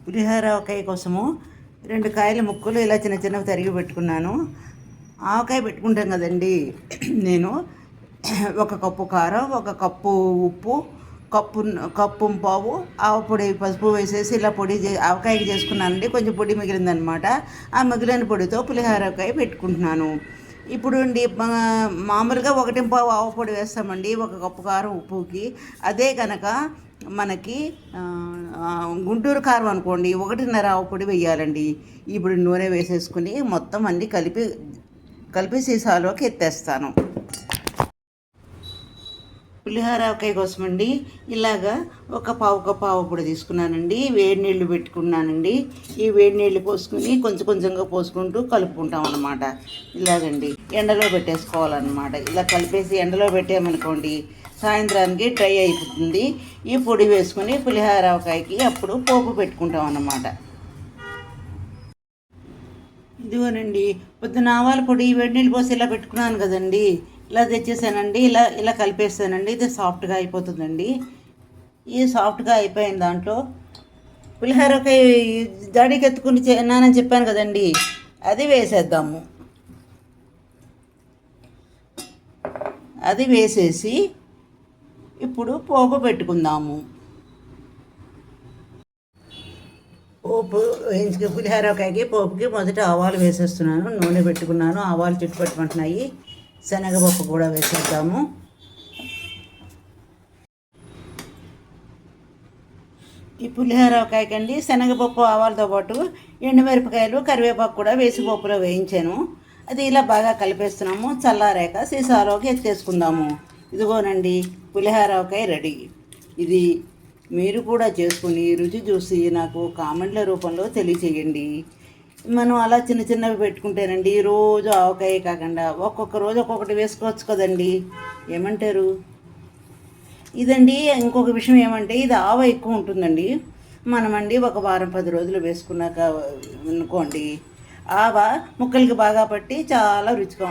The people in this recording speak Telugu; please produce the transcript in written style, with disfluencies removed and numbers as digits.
పులిహోర ఆవకాయ కోసము 2 కాయల ముక్కలు ఇలా చిన్న చిన్నవి తరిగి పెట్టుకున్నాను. ఆవకాయ పెట్టుకుంటాం కదండి. నేను 1 కప్పు కారం, 1 కప్పు ఉప్పు, కప్పు పావు ఆవపొడి, పసుపు వేసేసి ఇలా ఆవకాయకి చేసుకున్నానండి. కొంచెం పొడి మిగిలిందనమాట. ఆ మిగిలిన పొడితో పులిహోర ఆవకాయ పెట్టుకుంటున్నాను. ఇప్పుడు అండి మామూలుగా 1 పావు ఆవపొడి వేస్తామండి 1 కప్పు కారం ఉప్పుకి. అదే కనుక మనకి గుంటూరు కారం అనుకోండి 1.5 ఆవపొడి వేయాలండి. ఇప్పుడు నూనె వేసేసుకుని మొత్తం అన్నీ కలిపి సీసాలోకి ఎత్తేస్తాను. పులిహోర ఆవకాయ కోసమండి ఇలాగా 1 పావు కప్పు ఆవపొడి తీసుకున్నానండి. వేడి నీళ్ళు పెట్టుకున్నానండి. ఈ వేడి నీళ్ళు పోసుకుని కొంచెం కొంచెంగా పోసుకుంటూ కలుపుకుంటాం అన్నమాట. ఇలాగండి ఎండలో పెట్టేసుకోవాలన్నమాట. ఇలా కలిపేసి ఎండలో పెట్టామనుకోండి సాయంత్రానికి డ్రై అయిపోతుంది. ఈ పొడి వేసుకుని పులిహోర ఆవకాయకి అప్పుడు పోపు పెట్టుకుంటాం అన్నమాట. ఇదిగోనండి పొద్దున ఆవాల పొడి వేడి నీళ్ళు పోసి ఇలా పెట్టుకున్నాను కదండి. ఇలా తెచ్చేసానండి. ఇలా కలిపేస్తానండి. ఇది సాఫ్ట్గా అయిపోతుందండి. ఇది సాఫ్ట్గా అయిపోయిన దాంట్లో పులిహోరకాయ జాడీకి ఎత్తుకుని నానని చెప్పాను కదండి, అది వేసేద్దాము. అది వేసేసి ఇప్పుడు పోపు పెట్టుకుందాము. పోపు వేయించుకు పులిహోరకాయకి పోపుకి మొదట ఆవాలు వేసేస్తున్నాను. నూనె పెట్టుకున్నాను. ఆవాలు చుట్టుపట్టుకుంటున్నాయి. శనగపప్పు కూడా వేసేద్దాము. ఈ పులిహోరకాయకండి శనగపప్పు ఆవాలతో పాటు ఎండుమిరపకాయలు కరివేపాకు కూడా వేసి పప్పులో వేయించాను. అది ఇలా బాగా కలిపేస్తున్నాము. చల్లారాక సీసాలోకి ఎత్తేసుకుందాము. ఇదిగోనండి పులిహోరకాయ రెడీ. ఇది మీరు కూడా చేసుకుని రుచి చూసి నాకు కామెంట్ల రూపంలో తెలియచేయండి. మనం అలా చిన్న చిన్నవి పెట్టుకుంటేనండి రోజు ఆవకాయ కాకుండా ఒక్కొక్క రోజు ఒక్కొక్కటి వేసుకోవచ్చు కదండి. ఏమంటారు? ఇదండి ఇంకొక విషయం ఏమంటే ఇది ఆవ ఎక్కువ ఉంటుందండి. మనమండి 1 వారం 10 రోజులు వేసుకున్నాక అనుకోండి ఆవ ముక్కలకి బాగా పట్టి చాలా రుచిగా